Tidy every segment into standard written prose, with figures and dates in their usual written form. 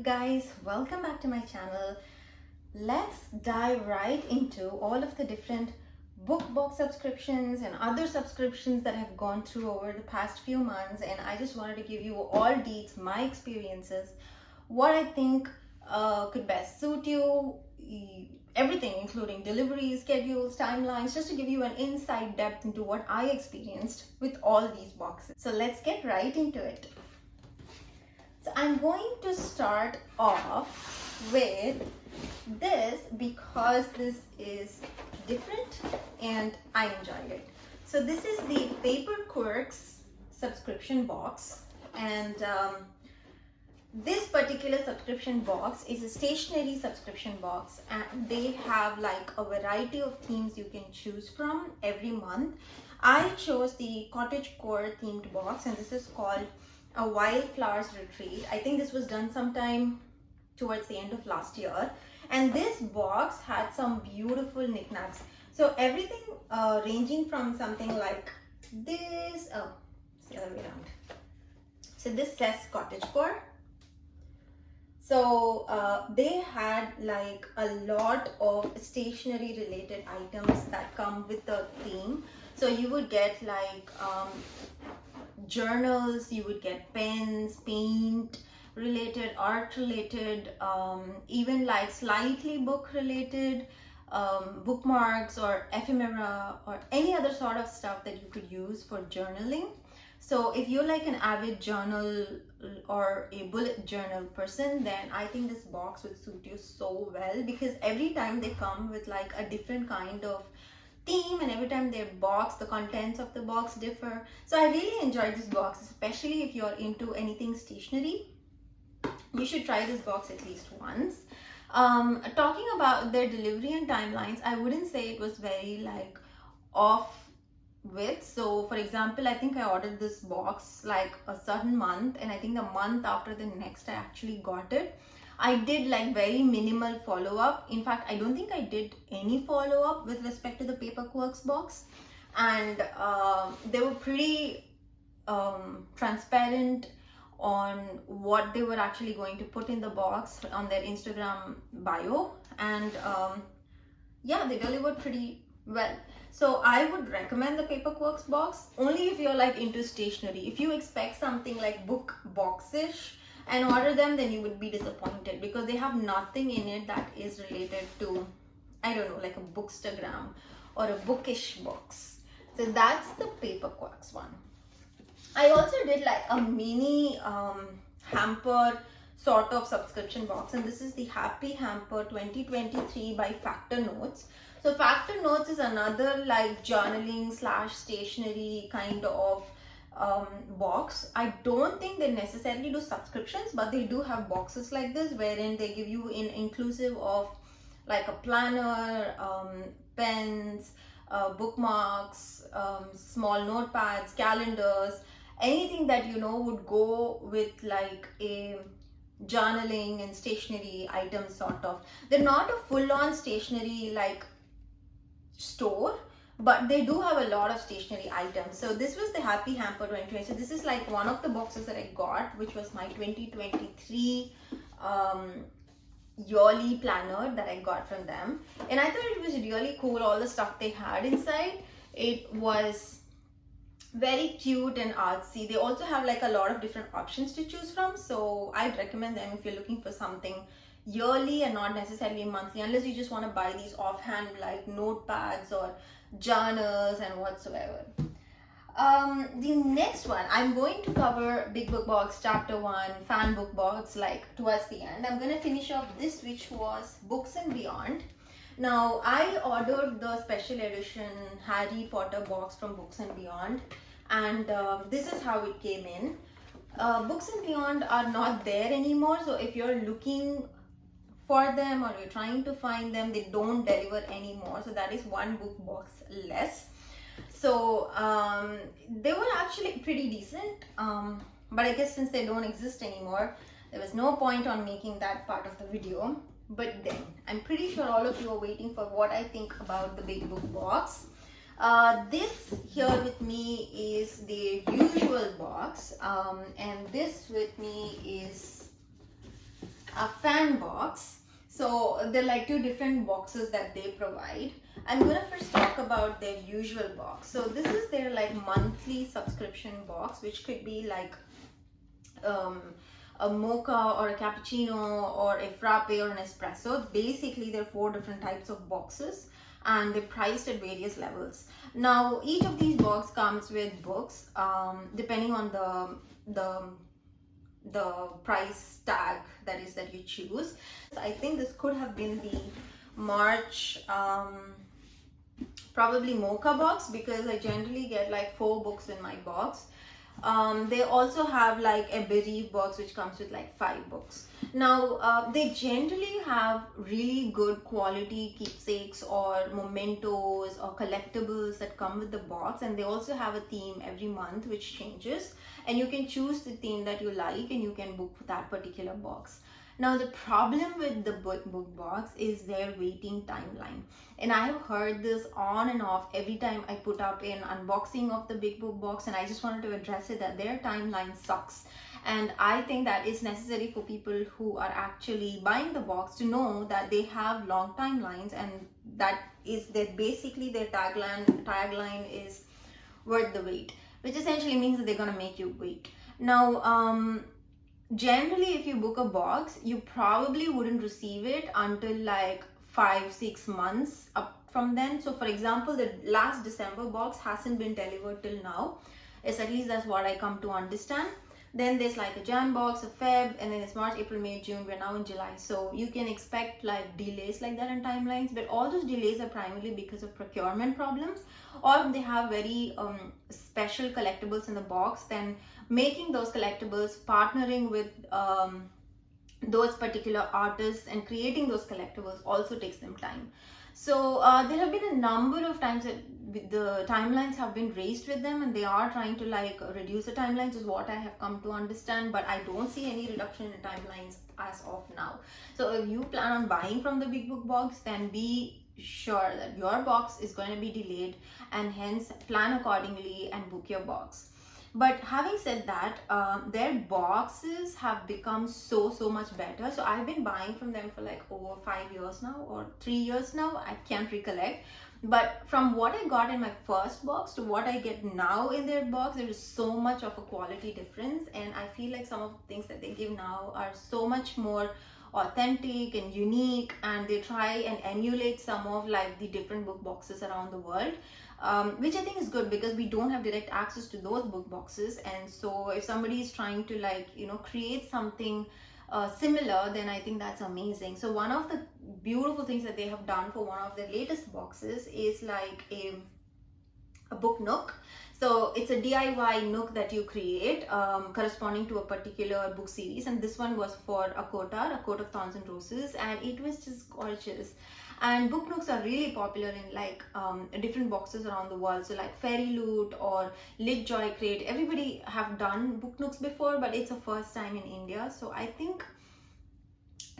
guys, welcome back to my channel. Let's dive right into all of the different book box subscriptions and other subscriptions that I've gone through over the past few months, and I just wanted to give you all deets, my experiences, what I think could best suit you, everything including delivery schedules, timelines, just to give you an inside depth into what I experienced with all these boxes. So let's get right into it. So I'm going to start off with this because this is different and I enjoyed it. So this is the Paper Quirks subscription box, and this particular subscription box is a stationery subscription box, and they have like a variety of themes you can choose from every month. I chose the cottagecore themed box, and this is called a Wildflowers Retreat. I think this was done sometime towards the end of last year, and this box had some beautiful knickknacks. So everything ranging from something like this, it's the other way around. So this says cottagecore. So they had like a lot of stationery related items that come with the theme. So you would get like journals, you would get pens, paint related, art related, even like slightly book related, bookmarks or ephemera or any other sort of stuff that you could use for journaling. So if you're like an avid journal or a bullet journal person, then I think this box would suit you so well, because every time they come with like a different kind of theme, and every time their box, the contents of the box differ. So I really enjoyed this box, especially if you're into anything stationery. You should try this box at least once. Talking about their delivery and timelines, I wouldn't say it was very like off with. So for example, I think I ordered this box like a certain month, and I think the month after the next I actually got it. I did like very minimal follow-up. In fact, I don't think I did any follow-up with respect to the Paper Quirks box, and they were pretty transparent on what they were actually going to put in the box on their Instagram bio, and yeah, they delivered pretty well. So I would recommend the Paper Quirks box only if you're like into stationery. If you expect something like book box-ish and order them, then you would be disappointed, because they have nothing in it that is related to, I don't know, like a bookstagram or a bookish box. So that's the Paper Quirks one. I also did like a mini hamper sort of subscription box, and this is the Happy Hamper 2023 by Factor Notes. So Factor Notes is another like journaling / stationery kind of box. I don't think they necessarily do subscriptions, but they do have boxes like this wherein they give you inclusive of like a planner, pens, bookmarks, small notepads, calendars, anything that you know would go with like a journaling and stationery items sort of. They're not a full-on stationery like store, but they do have a lot of stationery items. So this was the Happy Hamper 2020. So this is like one of the boxes that I got, which was my 2023 yearly planner that I got from them, and I thought it was really cool, all the stuff they had inside. It was very cute and artsy. They also have like a lot of different options to choose from, so I'd recommend them if you're looking for something yearly and not necessarily monthly, unless you just want to buy these offhand like notepads or journals and whatsoever. The next one, I'm going to cover Big Book Box Chapter 1, Fan Book Box like towards the end. I'm going to finish off this, which was Books and Beyond. Now, I ordered the special edition Harry Potter box from Books and Beyond, and this is how it came in. Books and Beyond are not there anymore, so if you're looking for them or you're trying to find them, they don't deliver anymore. So that is one book box less. So they were actually pretty decent, but I guess since they don't exist anymore, there was no point on making that part of the video. But then I'm pretty sure all of you are waiting for what I think about the Big Book box. This here with me is the usual box, and this with me is a fan box. So they're like two different boxes that they provide. I'm gonna first talk about their usual box. So this is their like monthly subscription box, which could be like um, a mocha or a cappuccino or a frappe or an espresso. Basically, there are 4 different types of boxes and they're priced at various levels. Now, each of these boxes comes with books, depending on the price tag that you choose. So I think this could have been the March probably mocha box, because I generally get like 4 books in my box. They also have like a bereave box which comes with like 5 books. Now they generally have really good quality keepsakes or mementos or collectibles that come with the box, and they also have a theme every month which changes, and you can choose the theme that you like and you can book for that particular box. Now the problem with the book box is their waiting timeline, and I have heard this on and off every time I put up an unboxing of the big book box, and I just wanted to address it that their timeline sucks. And I think that it's necessary for people who are actually buying the box to know that they have long timelines, and that is that basically their tagline is worth the wait, which essentially means that they're gonna make you wait. Now generally if you book a box, you probably wouldn't receive it until like 5-6 months up from then. So for example, the last December box hasn't been delivered till now, at least that's what I come to understand. Then there's like a Jan box, a Feb, and then it's March, April, May, June. We're now in July, so you can expect like delays like that in timelines. But all those delays are primarily because of procurement problems, or they have very special collectibles in the box. Then making those collectibles, partnering with those particular artists and creating those collectibles also takes them time. So there have been a number of times that the timelines have been raised with them, and they are trying to like reduce the timelines, is what I have come to understand, but I don't see any reduction in timelines as of now. So if you plan on buying from the big book box, then be sure that your box is going to be delayed, and hence plan accordingly and book your box. But having said that, their boxes have become so much better. So I've been buying from them for like over 5 years now, or 3 years now, I can't recollect. But from what I got in my first box to what I get now in their box, there is so much of a quality difference, and I feel like some of the things that they give now are so much more authentic and unique, and they try and emulate some of like the different book boxes around the world, which I think is good, because we don't have direct access to those book boxes. And so if somebody is trying to like create something similar, then I think that's amazing. So one of the beautiful things that they have done for one of their latest boxes is like a book nook. So it's a DIY nook that you create corresponding to a particular book series, and this one was for A Coat of Thorns and Roses, and it was just gorgeous. And book nooks are really popular in like different boxes around the world. So like Fairy Loot or Lit Joy Crate, everybody have done book nooks before, but it's a first time in India. So I think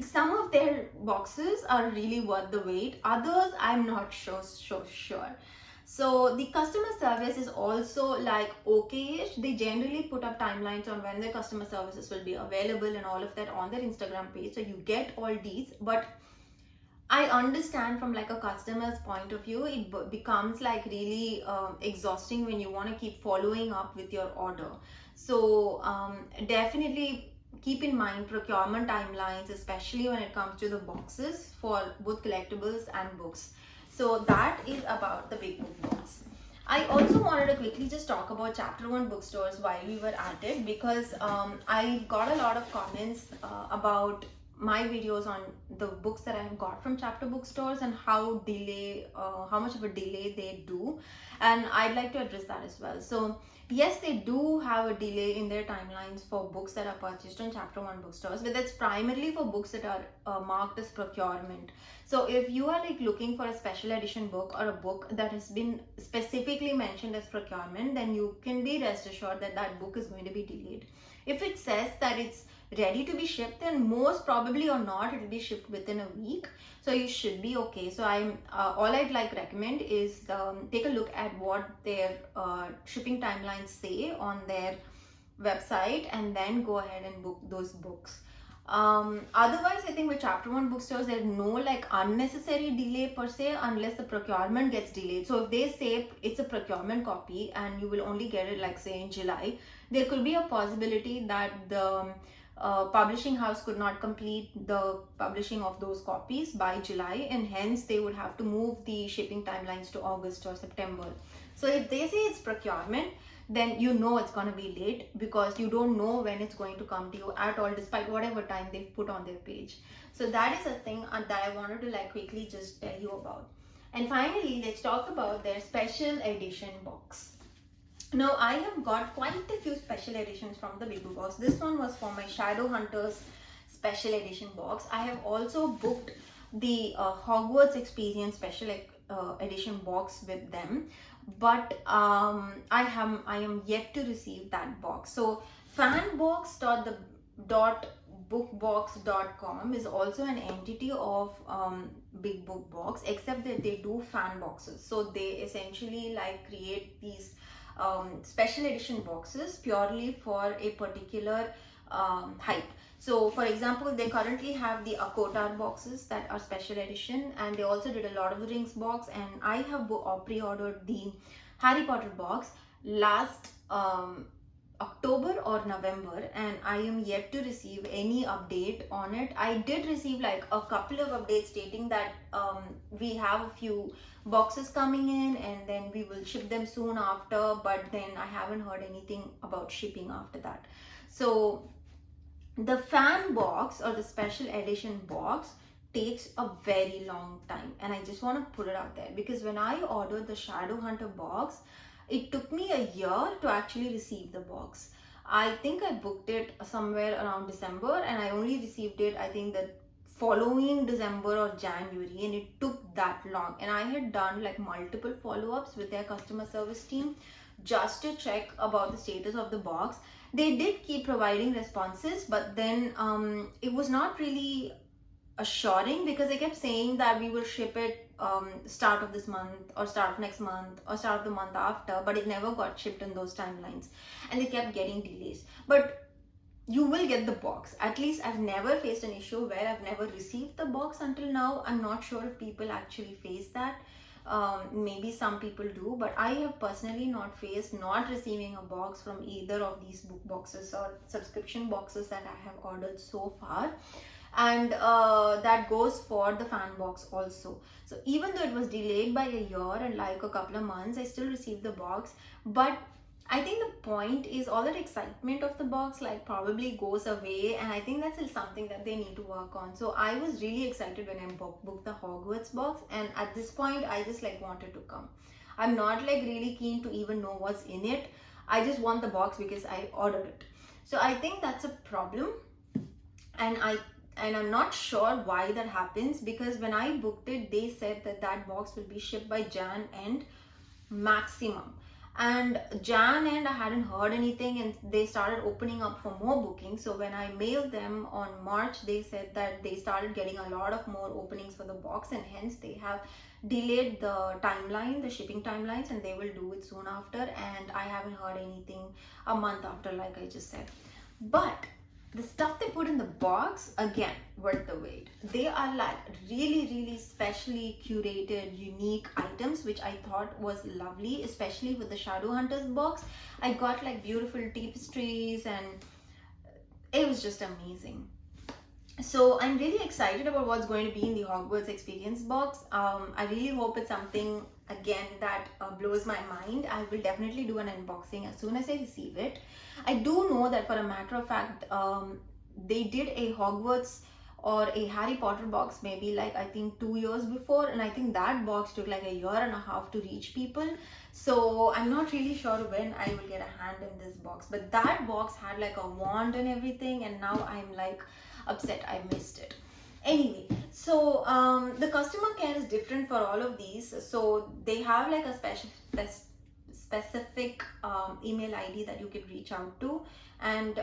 some of their boxes are really worth the wait. Others I'm not so sure. So the customer service is also like okay-ish. They generally put up timelines on when their customer services will be available and all of that on their Instagram page, so you get all these. But I understand from like a customer's point of view, it becomes like really exhausting when you want to keep following up with your order. So definitely keep in mind procurement timelines, especially when it comes to the boxes for both collectibles and books. So that is about the big book box. I also wanted to quickly just talk about Chapter 1 bookstores while we were at it, because I got a lot of comments about my videos on the books that I have got from Chapter bookstores and how much of a delay they do, and I'd like to address that as well. So yes, they do have a delay in their timelines for books that are purchased on Chapter 1 bookstores, but that's primarily for books that are marked as procurement. So if you are like looking for a special edition book or a book that has been specifically mentioned as procurement, then you can be rest assured that that book is going to be delayed. If it says that it's ready to be shipped, then most probably or not it will be shipped within a week, so you should be okay. So I'm all I'd like recommend is take a look at what their shipping timelines say on their website, and then go ahead and book those books. Otherwise, I think with chapter 1 bookstores, there's no like unnecessary delay per se, unless the procurement gets delayed. So if they say it's a procurement copy and you will only get it like say in July, there could be a possibility that the publishing house could not complete the publishing of those copies by July, and hence they would have to move the shipping timelines to August or September. So if they say it's procurement, then you know it's going to be late, because you don't know when it's going to come to you at all, despite whatever time they've put on their page. So that is a thing that I wanted to like quickly just tell you about. And finally, let's talk about their special edition box. Now, I have got quite a few special editions from the Big Book Box. This one was for my Shadowhunters special edition box. I have also booked the Hogwarts Experience special edition box with them, but I am yet to receive that box. So fanbox.bookbox.com is also an entity of Big Book Box, except that they do fan boxes. So they essentially like create these special edition boxes purely for a particular hype. So for example, they currently have the Akotar boxes that are special edition, and they also did a Lord of the Rings box, and I have pre-ordered the Harry Potter box last October or November, and I am yet to receive any update on it. I did receive like a couple of updates stating that we have a few boxes coming in and then we will ship them soon after, but then I haven't heard anything about shipping after that. So the fan box or the special edition box takes a very long time, and I just want to put it out there, because when I ordered the Shadowhunter box, it took me a year to actually receive the box. I think I booked it somewhere around December, and I only received it, I think, the following December or January, and it took that long. And I had done like multiple follow-ups with their customer service team just to check about the status of the box. They did keep providing responses, but then it was not really assuring, because they kept saying that we will ship it start of this month or start of next month or start of the month after, but it never got shipped in those timelines, and they kept getting delays. But you will get the box. At least I've never faced an issue where I've never received the box until now. I'm not sure if people actually face that. Maybe some people do, but I have personally not faced not receiving a box from either of these book boxes or subscription boxes that I have ordered so far. And that goes for the fan box also. So even though it was delayed by a year and like a couple of months, I still received the box. But I think the point is all that excitement of the box like probably goes away, and I think that's still something that they need to work on. So I was really excited when I booked the Hogwarts box, and at this point I just like wanted to come. I'm not like really keen to even know what's in it. I just want the box because I ordered it. So I think that's a problem, and I'm not sure why that happens, because when I booked it, they said that that box will be shipped by Jan end maximum. And Jan end, I hadn't heard anything, and they started opening up for more bookings. So when I mailed them on March, they said that they started getting a lot of more openings for the box, and hence they have delayed the timeline, the shipping timelines, and they will do it soon after. And I haven't heard anything a month after, like I just said. But the stuff they put in the box, again, worth the wait. They are like really specially curated, unique items, which I thought was lovely, especially with the Shadowhunters box. I got like beautiful tapestries, and it was just amazing. So I'm really excited about what's going to be in the Hogwarts Experience box. I really hope it's something, again, that blows my mind. I will definitely do an unboxing as soon as I receive it. I do know that for a matter of fact, they did a Hogwarts or a Harry Potter box maybe like I think 2 years before, and I think that box took like a year and a half to reach people. So I'm not really sure when I will get a hand in this box, but that box had like a wand and everything, and now I'm like upset I missed it. Anyway, so the customer care is different for all of these. So they have like a specific email ID that you can reach out to, and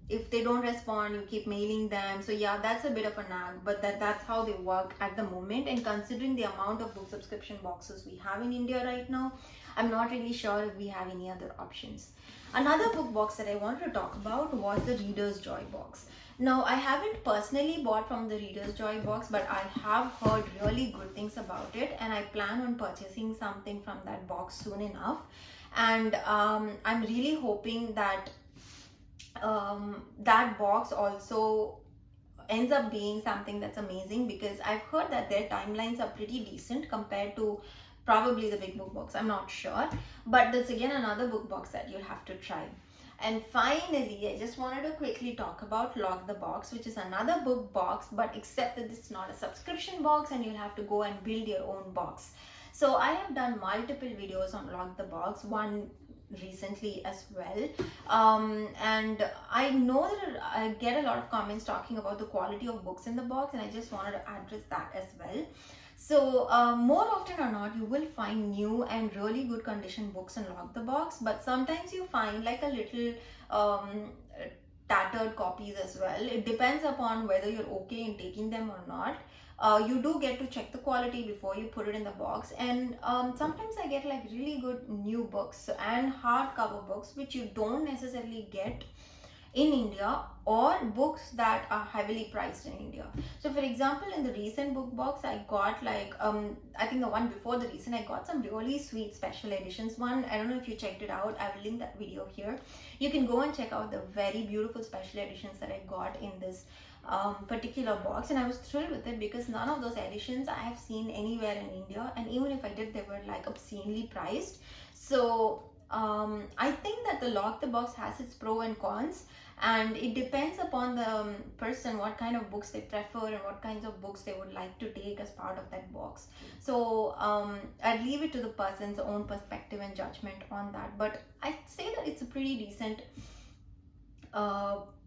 if they don't respond, you keep mailing them. So yeah, that's a bit of a nag, but that's how they work at the moment. And considering the amount of book subscription boxes we have in India right now, I'm not really sure if we have any other options. Another book box that I wanted to talk about was the Reader's Joy box. No, I haven't personally bought from the Reader's Joy box, but I have heard really good things about it, and I plan on purchasing something from that box soon enough. And I'm really hoping that that box also ends up being something that's amazing, because I've heard that their timelines are pretty decent compared to probably the big book box. I'm not sure, but that's again another book box that you'll have to try. And finally, I just wanted to quickly talk about Lock the Box, which is another book box, but except that it's not a subscription box and you'll have to go and build your own box. So I have done multiple videos on Lock the Box, one recently as well, and I know that I get a lot of comments talking about the quality of books in the box, and I just wanted to address that as well. So more often or not, you will find new and really good condition books in Lock the Box, but sometimes you find like a little tattered copies as well. It depends upon whether you're okay in taking them or not. You do get to check the quality before you put it in the box, and sometimes I get like really good new books and hardcover books which you don't necessarily get in India, or books that are heavily priced in India. So for example, in the recent book box I got like I think the one before the recent, I got some really sweet special editions one. I don't know if you checked it out. I will link that video here. You can go and check out the very beautiful special editions that I got in this particular box, and I was thrilled with it because none of those editions I have seen anywhere in India, and even if I did, they were like obscenely priced. So I think that the Lock the Box has its pro and cons, and it depends upon the person what kind of books they prefer and what kinds of books they would like to take as part of that box. So I'd leave it to the person's own perspective and judgment on that, but I'd say that it's a pretty decent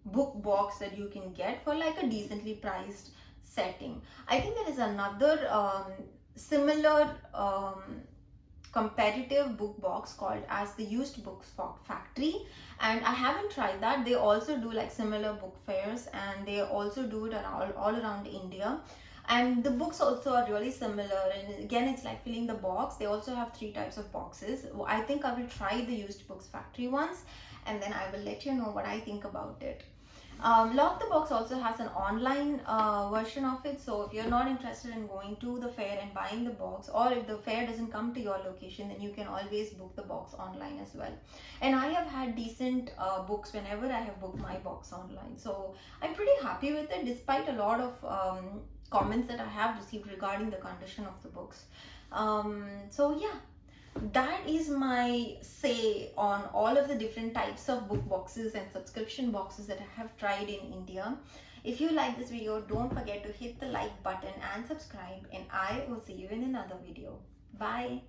book box that you can get for like a decently priced setting. I think there is another similar competitive book box called as the Used Books Factory, and I haven't tried that. They also do like similar book fairs, and they also do it all around India, and the books also are really similar, and again it's like filling the box. They also have 3 types of boxes. I think I will try the Used Books Factory once, and then I will let you know what I think about it. Lock the Box also has an online version of it, so if you're not interested in going to the fair and buying the box, or if the fair doesn't come to your location, then you can always book the box online as well. And I have had decent books whenever I have booked my box online, so I'm pretty happy with it despite a lot of comments that I have received regarding the condition of the books. So yeah, that is my say on all of the different types of book boxes and subscription boxes that I have tried in India. If you like this video, don't forget to hit the like button and subscribe, and I will see you in another video. Bye.